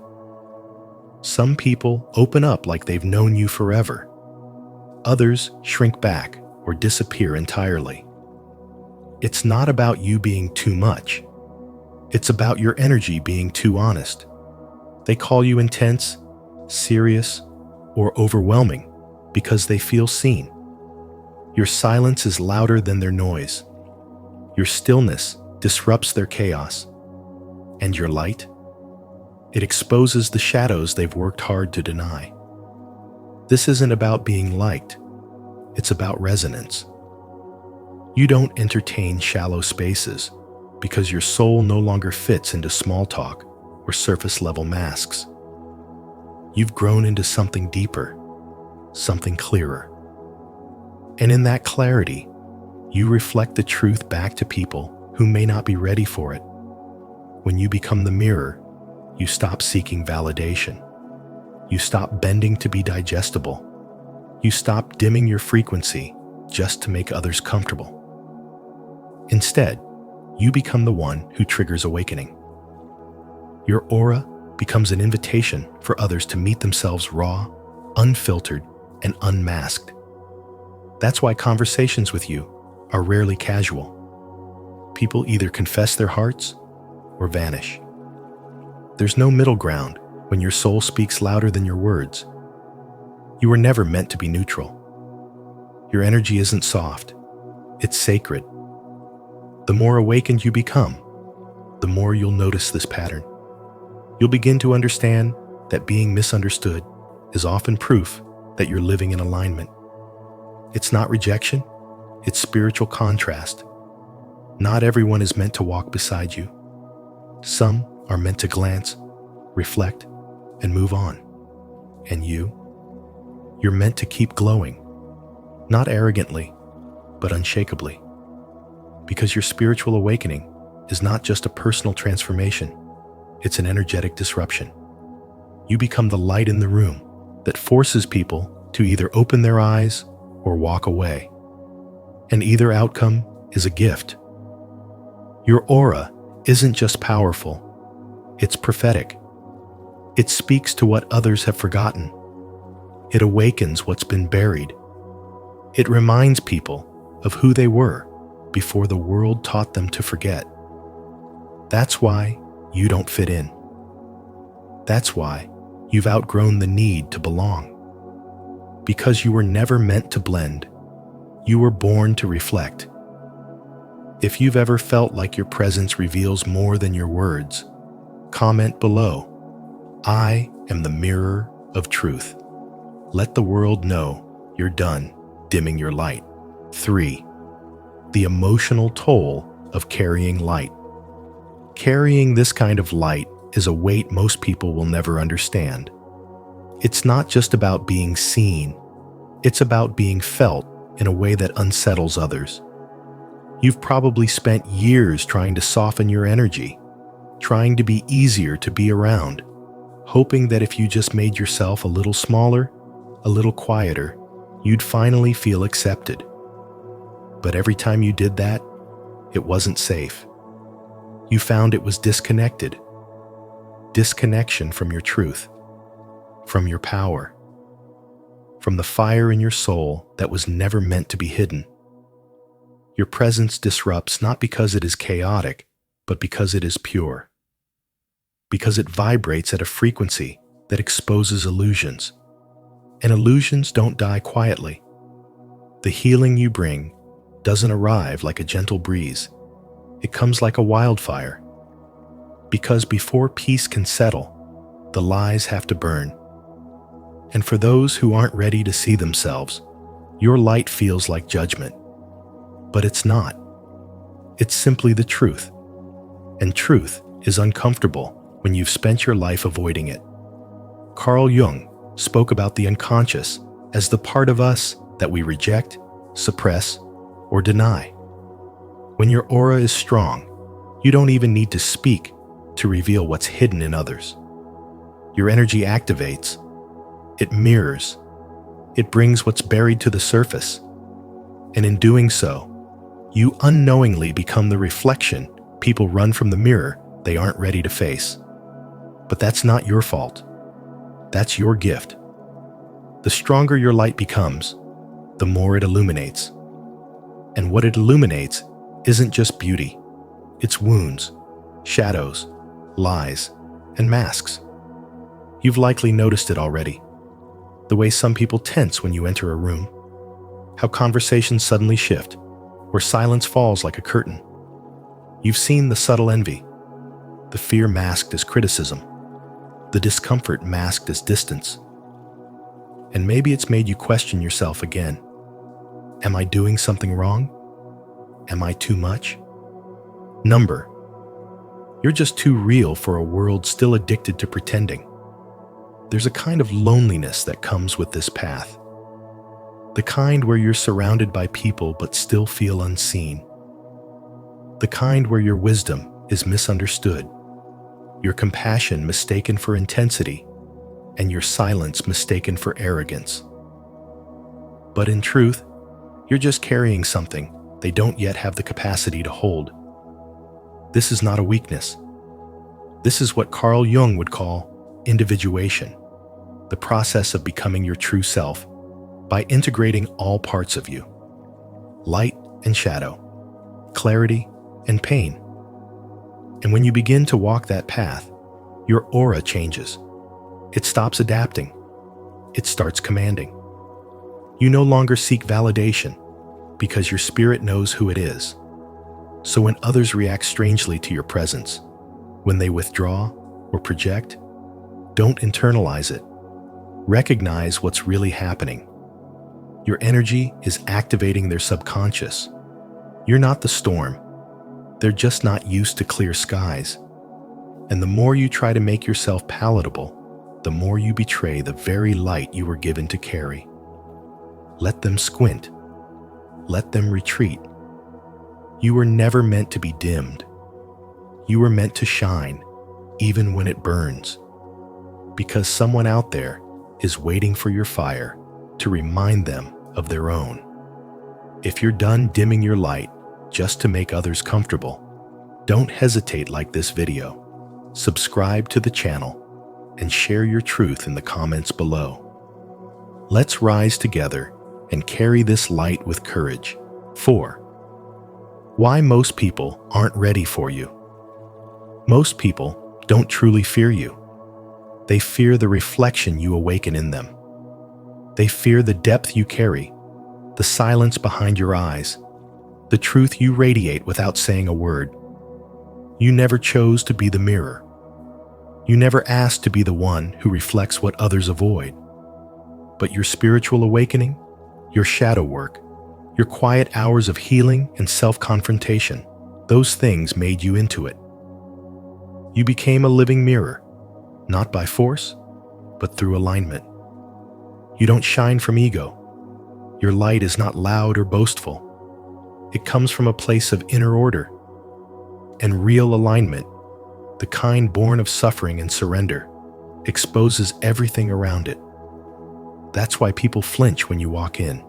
Some people open up like they've known you forever. Others shrink back or disappear entirely. It's not about you being too much. It's about your energy being too honest. They call you intense, serious, or overwhelming because they feel seen. Your silence is louder than their noise. Your stillness disrupts their chaos. And your light? It exposes the shadows they've worked hard to deny. This isn't about being liked. It's about resonance. You don't entertain shallow spaces because your soul no longer fits into small talk or surface-level masks. You've grown into something deeper, something clearer. And in that clarity, you reflect the truth back to people who may not be ready for it. When you become the mirror, you stop seeking validation. You stop bending to be digestible. You stop dimming your frequency just to make others comfortable. Instead, you become the one who triggers awakening. Your aura becomes an invitation for others to meet themselves raw, unfiltered, and unmasked. That's why conversations with you are rarely casual. People either confess their hearts or vanish. There's no middle ground when your soul speaks louder than your words. You were never meant to be neutral. Your energy isn't soft, it's sacred. The more awakened you become, the more you'll notice this pattern. You'll begin to understand that being misunderstood is often proof that you're living in alignment. It's not rejection, it's spiritual contrast. Not everyone is meant to walk beside you. Some are meant to glance, reflect, and move on. And you're meant to keep glowing, not arrogantly, but unshakably. Because your spiritual awakening is not just a personal transformation, it's an energetic disruption. You become the light in the room that forces people to either open their eyes or walk away. And either outcome is a gift. Your aura isn't just powerful, it's prophetic. It speaks to what others have forgotten. It awakens what's been buried. It reminds people of who they were before the world taught them to forget. That's why you don't fit in. That's why you've outgrown the need to belong. Because you were never meant to blend. You were born to reflect. If you've ever felt like your presence reveals more than your words, comment below. I am the mirror of truth. Let the world know you're done dimming your light. 3. The emotional toll of carrying light. Carrying this kind of light is a weight most people will never understand. It's not just about being seen. It's about being felt in a way that unsettles others. You've probably spent years trying to soften your energy, trying to be easier to be around, hoping that if you just made yourself a little smaller, a little quieter, you'd finally feel accepted. But every time you did that, it wasn't safe. You found it was disconnected. Disconnection from your truth, from your power, from the fire in your soul that was never meant to be hidden. Your presence disrupts not because it is chaotic, but because it is pure. Because it vibrates at a frequency that exposes illusions. And illusions don't die quietly. The healing you bring doesn't arrive like a gentle breeze. It comes like a wildfire. Because before peace can settle, the lies have to burn. And for those who aren't ready to see themselves, your light feels like judgment. But it's not. It's simply the truth. And truth is uncomfortable when you've spent your life avoiding it. Carl Jung spoke about the unconscious as the part of us that we reject, suppress, or deny. When your aura is strong, you don't even need to speak to reveal what's hidden in others. Your energy activates. It mirrors. It brings what's buried to the surface. And in doing so, you unknowingly become the reflection people run from the mirror they aren't ready to face. But that's not your fault. That's your gift. The stronger your light becomes, the more it illuminates. And what it illuminates isn't just beauty. It's wounds, shadows, lies, and masks. You've likely noticed it already. The way some people tense when you enter a room. How conversations suddenly shift, where silence falls like a curtain. You've seen the subtle envy, the fear masked as criticism, the discomfort masked as distance. And maybe it's made you question yourself again. Am I doing something wrong? Am I too much? Number. You're just too real for a world still addicted to pretending. There's a kind of loneliness that comes with this path. The kind where you're surrounded by people but still feel unseen. The kind where your wisdom is misunderstood, your compassion mistaken for intensity, and your silence mistaken for arrogance. But in truth, you're just carrying something they don't yet have the capacity to hold. This is not a weakness. This is what Carl Jung would call individuation, the process of becoming your true self by integrating all parts of you, light and shadow, clarity and pain. And when you begin to walk that path, your aura changes. It stops adapting. It starts commanding. You no longer seek validation because your spirit knows who it is. So when others react strangely to your presence, when they withdraw or project, don't internalize it. Recognize what's really happening. Your energy is activating their subconscious. You're not the storm. They're just not used to clear skies. And the more you try to make yourself palatable, the more you betray the very light you were given to carry. Let them squint. Let them retreat. You were never meant to be dimmed. You were meant to shine, even when it burns. Because someone out there is waiting for your fire to remind them of their own. If you're done dimming your light just to make others comfortable, don't hesitate. Like this video, subscribe to the channel, and share your truth in the comments below. Let's rise together and carry this light with courage. 4. Why most people aren't ready for you. Most people don't truly fear you. They fear the reflection you awaken in them. They fear the depth you carry, the silence behind your eyes, the truth you radiate without saying a word. You never chose to be the mirror. You never asked to be the one who reflects what others avoid. But your spiritual awakening, your shadow work, your quiet hours of healing and self-confrontation, those things made you into it. You became a living mirror, not by force, but through alignment. You don't shine from ego. Your light is not loud or boastful. It comes from a place of inner order and real alignment. The kind born of suffering and surrender exposes everything around it. That's why people flinch when you walk in.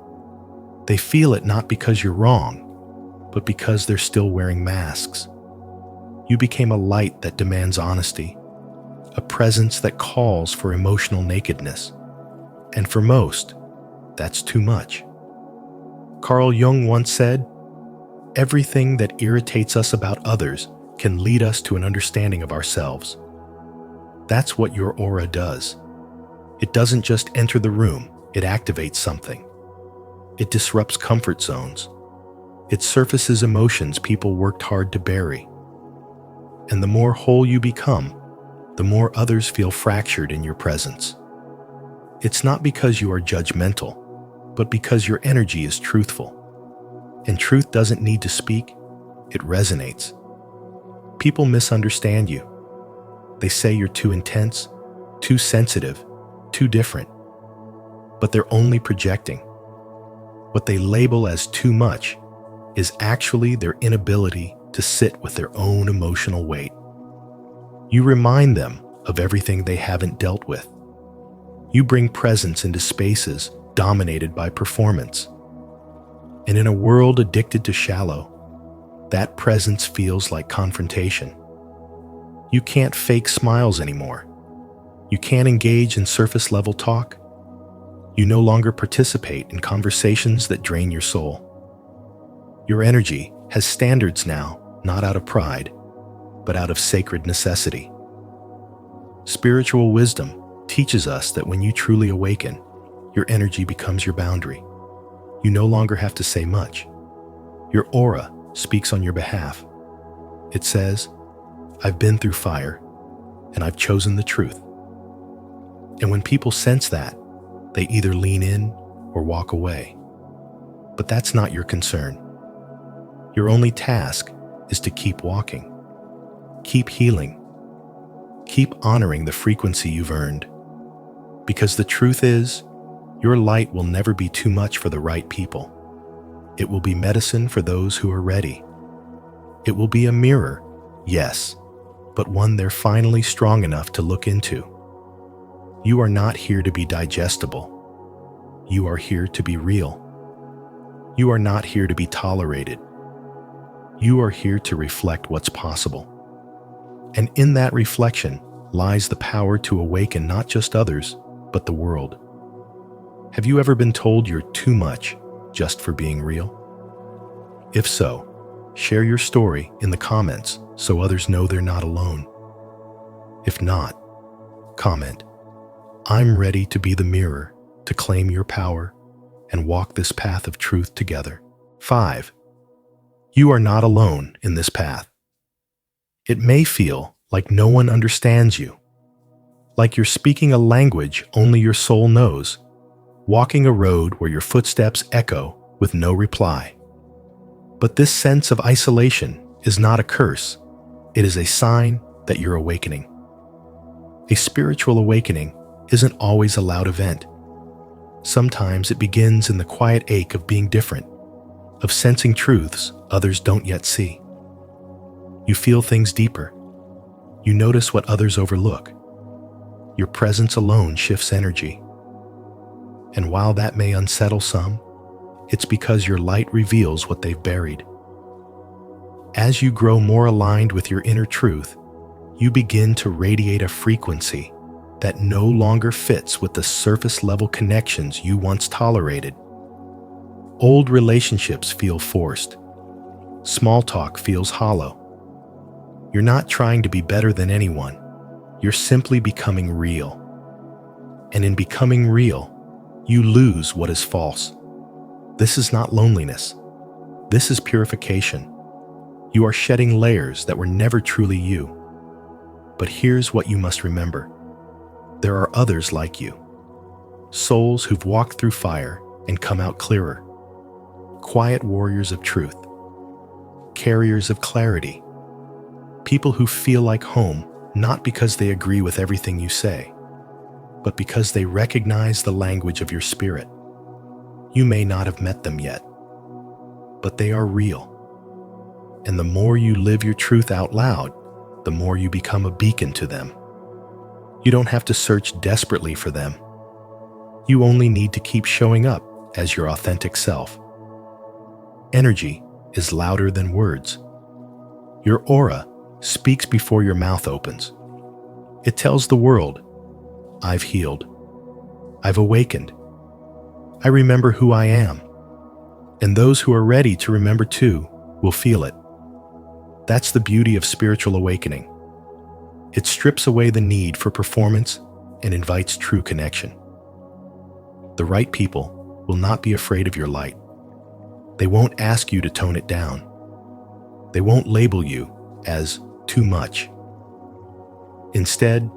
They feel it not because you're wrong, but because they're still wearing masks. You became a light that demands honesty, a presence that calls for emotional nakedness. And for most, that's too much. Carl Jung once said, "Everything that irritates us about others can lead us to an understanding of ourselves." That's what your aura does. It doesn't just enter the room, it activates something. It disrupts comfort zones. It surfaces emotions people worked hard to bury. And the more whole you become, the more others feel fractured in your presence. It's not because you are judgmental, but because your energy is truthful. And truth doesn't need to speak, it resonates. People misunderstand you. They say you're too intense, too sensitive, too different. But they're only projecting. What they label as too much is actually their inability to sit with their own emotional weight. You remind them of everything they haven't dealt with. You bring presence into spaces dominated by performance. And in a world addicted to shallow, that presence feels like confrontation. You can't fake smiles anymore. You can't engage in surface-level talk. You no longer participate in conversations that drain your soul. Your energy has standards now, not out of pride, but out of sacred necessity. Spiritual wisdom teaches us that when you truly awaken, your energy becomes your boundary. You no longer have to say much. Your aura speaks on your behalf. It says, "I've been through fire, and I've chosen the truth." And when people sense that, they either lean in or walk away. But that's not your concern. Your only task is to keep walking, keep healing, keep honoring the frequency you've earned. Because the truth is, your light will never be too much for the right people. It will be medicine for those who are ready. It will be a mirror, yes, but one they're finally strong enough to look into. You are not here to be digestible. You are here to be real. You are not here to be tolerated. You are here to reflect what's possible. And in that reflection lies the power to awaken not just others, but the world. Have you ever been told you're too much just for being real? If so, share your story in the comments so others know they're not alone. If not, comment, "I'm ready to be the mirror, to claim your power, and walk this path of truth together." 5. You are not alone in this path. It may feel like no one understands you, like you're speaking a language only your soul knows, walking a road where your footsteps echo with no reply. But this sense of isolation is not a curse. It is a sign that you're awakening. A spiritual awakening isn't always a loud event. Sometimes it begins in the quiet ache of being different, of sensing truths others don't yet see. You feel things deeper. You notice what others overlook. Your presence alone shifts energy. And while that may unsettle some, it's because your light reveals what they've buried. As you grow more aligned with your inner truth, you begin to radiate a frequency that no longer fits with the surface-level connections you once tolerated. Old relationships feel forced. Small talk feels hollow. You're not trying to be better than anyone. You're simply becoming real. And in becoming real, you lose what is false. This is not loneliness. This is purification. You are shedding layers that were never truly you. But here's what you must remember. There are others like you. Souls who've walked through fire and come out clearer. Quiet warriors of truth. Carriers of clarity. People who feel like home, not because they agree with everything you say, but because they recognize the language of your spirit. You may not have met them yet, but they are real. And the more you live your truth out loud, the more you become a beacon to them. You don't have to search desperately for them. You only need to keep showing up as your authentic self. Energy is louder than words. Your aura speaks before your mouth opens. It tells the world, I've healed. I've awakened. I remember who I am. And those who are ready to remember too will feel it. That's the beauty of spiritual awakening. It strips away the need for performance and invites true connection. The right people will not be afraid of your light. They won't ask you to tone it down. They won't label you as too much. Instead,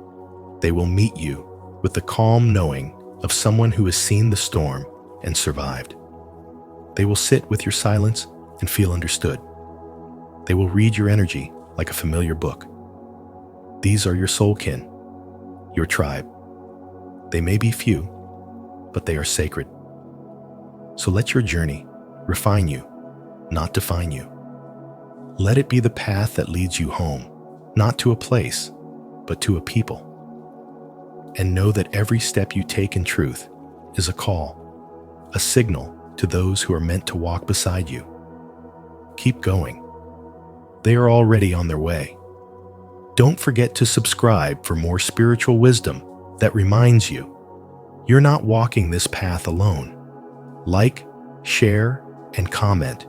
they will meet you with the calm knowing of someone who has seen the storm and survived. They will sit with your silence and feel understood. They will read your energy like a familiar book. These are your soul kin, your tribe. They may be few, but they are sacred. So let your journey refine you, not define you. Let it be the path that leads you home, not to a place, but to a people. And know that every step you take in truth is a call, a signal to those who are meant to walk beside you. Keep going. They are already on their way. Don't forget to subscribe for more spiritual wisdom that reminds you you're not walking this path alone. Like, share, and comment.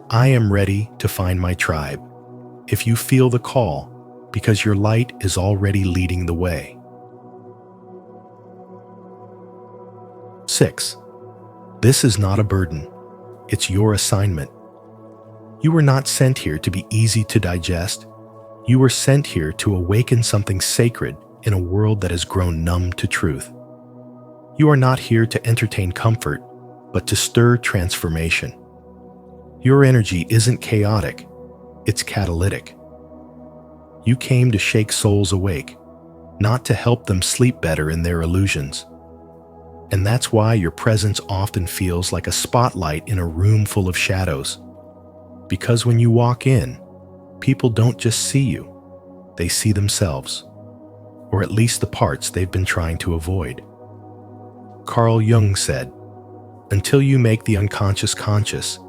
I am ready to find my tribe. If you feel the call, because your light is already leading the way. 6. This is not a burden. It's your assignment. You were not sent here to be easy to digest. You were sent here to awaken something sacred in a world that has grown numb to truth. You are not here to entertain comfort, but to stir transformation. Your energy isn't chaotic, it's catalytic. You came to shake souls awake, not to help them sleep better in their illusions. And that's why your presence often feels like a spotlight in a room full of shadows. Because when you walk in, people don't just see you, they see themselves, or at least the parts they've been trying to avoid. Carl Jung said, "Until you make the unconscious conscious,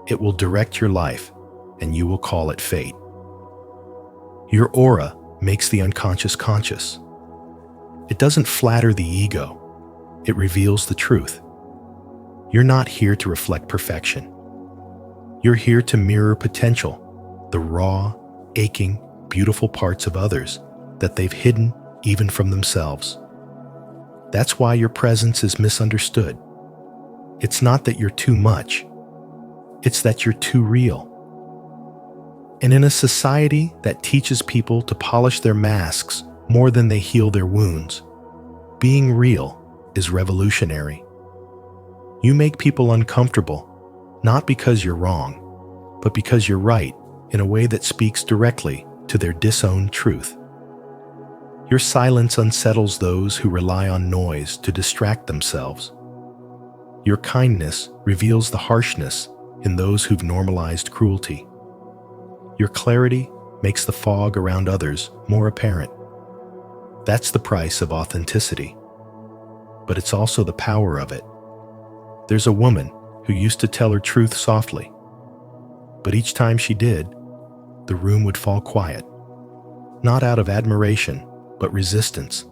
it will direct your life, and you will call it fate." Your aura makes the unconscious conscious. It doesn't flatter the ego, it reveals the truth. You're not here to reflect perfection. You're here to mirror potential, the raw, aching, beautiful parts of others that they've hidden even from themselves. That's why your presence is misunderstood. It's not that you're too much, it's that you're too real. And in a society that teaches people to polish their masks more than they heal their wounds, being real is revolutionary. You make people uncomfortable, not because you're wrong, but because you're right in a way that speaks directly to their disowned truth. Your silence unsettles those who rely on noise to distract themselves. Your kindness reveals the harshness in those who've normalized cruelty. Your clarity makes the fog around others more apparent. That's the price of authenticity. But it's also the power of it. There's a woman who used to tell her truth softly, but each time she did, the room would fall quiet. Not out of admiration, but resistance.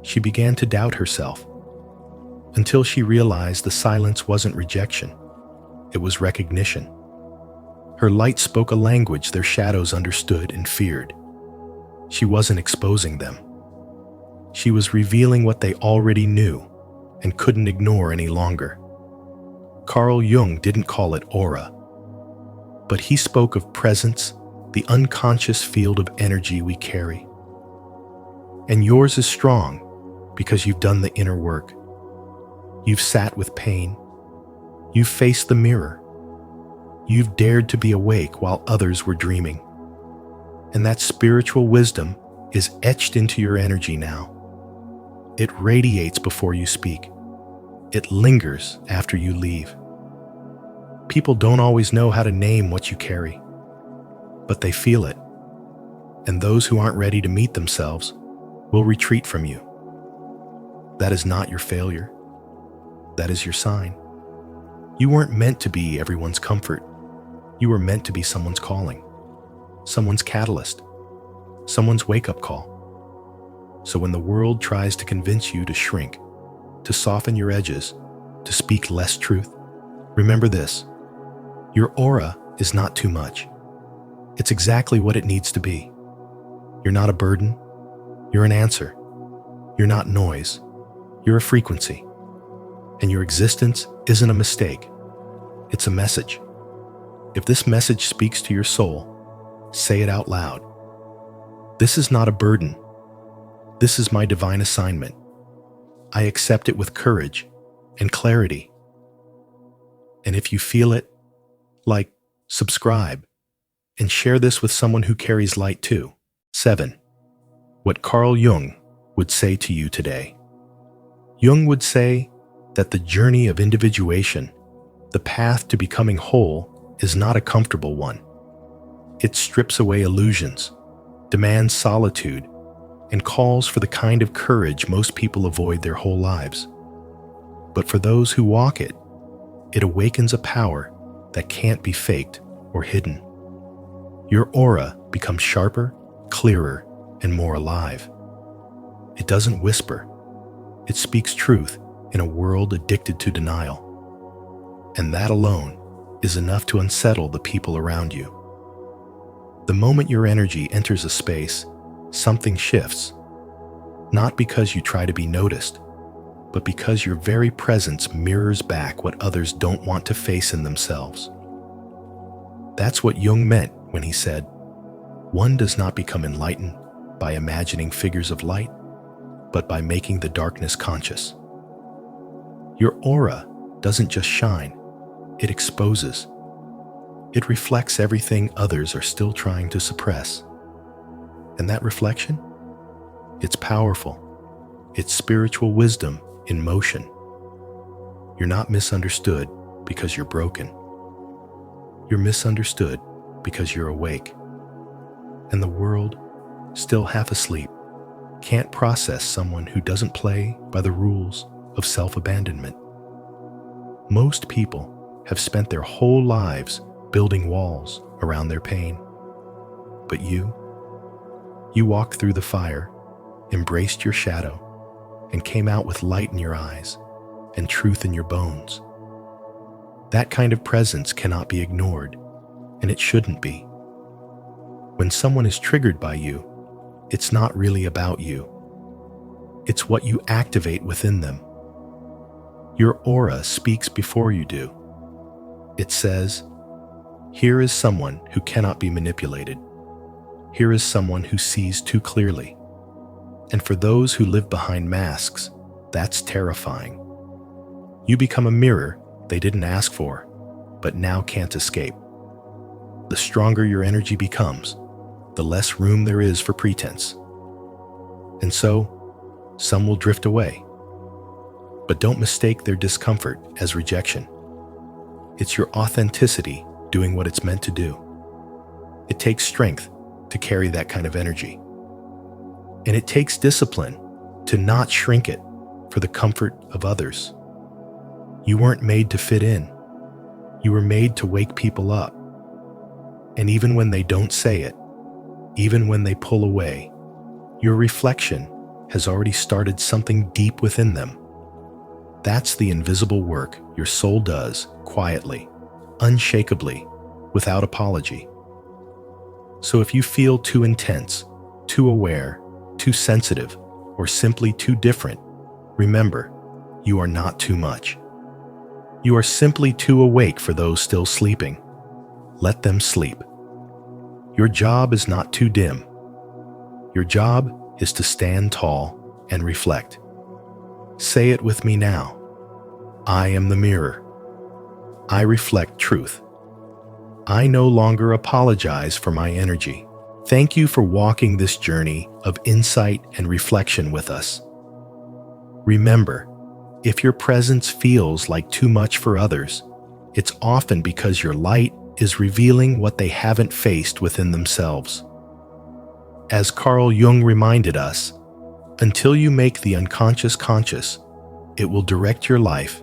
She began to doubt herself, until she realized the silence wasn't rejection, it was recognition. Her light spoke a language their shadows understood and feared. She wasn't exposing them. She was revealing what they already knew and couldn't ignore any longer. Carl Jung didn't call it aura, but he spoke of presence, the unconscious field of energy we carry. And yours is strong because you've done the inner work. You've sat with pain. You've faced the mirror. You've dared to be awake while others were dreaming. And that spiritual wisdom is etched into your energy now. It radiates before you speak. It lingers after you leave. People don't always know how to name what you carry, but they feel it. And those who aren't ready to meet themselves will retreat from you. That is not your failure. That is your sign. You weren't meant to be everyone's comfort. You were meant to be someone's calling, someone's catalyst, someone's wake-up call. So when the world tries to convince you to shrink, to soften your edges, to speak less truth, remember this: your aura is not too much. It's exactly what it needs to be. You're not a burden. You're an answer. You're not noise. You're a frequency. And your existence isn't a mistake. It's a message. If this message speaks to your soul, say it out loud. This is not a burden. This is my divine assignment. I accept it with courage and clarity. And if you feel it, subscribe, and share this with someone who carries light too. 7. What Carl Jung would say to you today. Jung would say that the journey of individuation, the path to becoming whole, is not a comfortable one. It strips away illusions, demands solitude, and calls for the kind of courage most people avoid their whole lives. But for those who walk it, it awakens a power that can't be faked or hidden. Your aura becomes sharper, clearer, and more alive. It doesn't whisper. It speaks truth in a world addicted to denial. And that alone is enough to unsettle the people around you. The moment your energy enters a space, something shifts. Not because you try to be noticed, but because your very presence mirrors back what others don't want to face in themselves. That's what Jung meant when he said, "One does not become enlightened by imagining figures of light, but by making the darkness conscious." Your aura doesn't just shine, it exposes. It reflects everything others are still trying to suppress. And that reflection? It's powerful. It's spiritual wisdom in motion. You're not misunderstood because you're broken. You're misunderstood because you're awake. And the world, still half asleep, can't process someone who doesn't play by the rules of self-abandonment. Most people have spent their whole lives building walls around their pain. But you walked through the fire, embraced your shadow, and came out with light in your eyes and truth in your bones. That kind of presence cannot be ignored, and it shouldn't be. When someone is triggered by you, it's not really about you. It's what you activate within them. Your aura speaks before you do. It says, "Here is someone who cannot be manipulated. Here is someone who sees too clearly." And for those who live behind masks, that's terrifying. You become a mirror they didn't ask for, but now can't escape. The stronger your energy becomes, the less room there is for pretense. And so, some will drift away. But don't mistake their discomfort as rejection. It's your authenticity doing what it's meant to do. It takes strength to carry that kind of energy. And it takes discipline to not shrink it for the comfort of others. You weren't made to fit in. You were made to wake people up. And even when they don't say it, even when they pull away, Your reflection has already started something deep within them. That's the invisible work your soul does quietly, unshakably, without apology. So if you feel too intense, too aware, too sensitive, or simply too different, remember, you are not too much. You are simply too awake for those still sleeping. Let them sleep. Your job is not too dim. Your job is to stand tall and reflect. Say it with me now. I am the mirror. I reflect truth. I no longer apologize for my energy. Thank you for walking this journey of insight and reflection with us. Remember, if your presence feels like too much for others, it's often because your light is revealing what they haven't faced within themselves. As Carl Jung reminded us, until you make the unconscious conscious, it will direct your life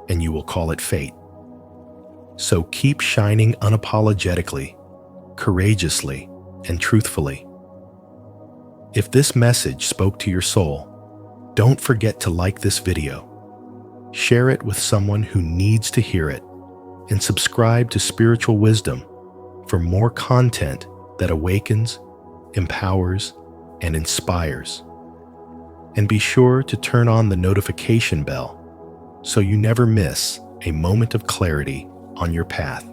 and you will call it fate. So keep shining unapologetically, courageously, and truthfully. If this message spoke to your soul, don't forget to like this video, share it with someone who needs to hear it, and subscribe to Spiritual Wisdom for more content that awakens, empowers, and inspires. And be sure to turn on the notification bell so you never miss a moment of clarity on your path.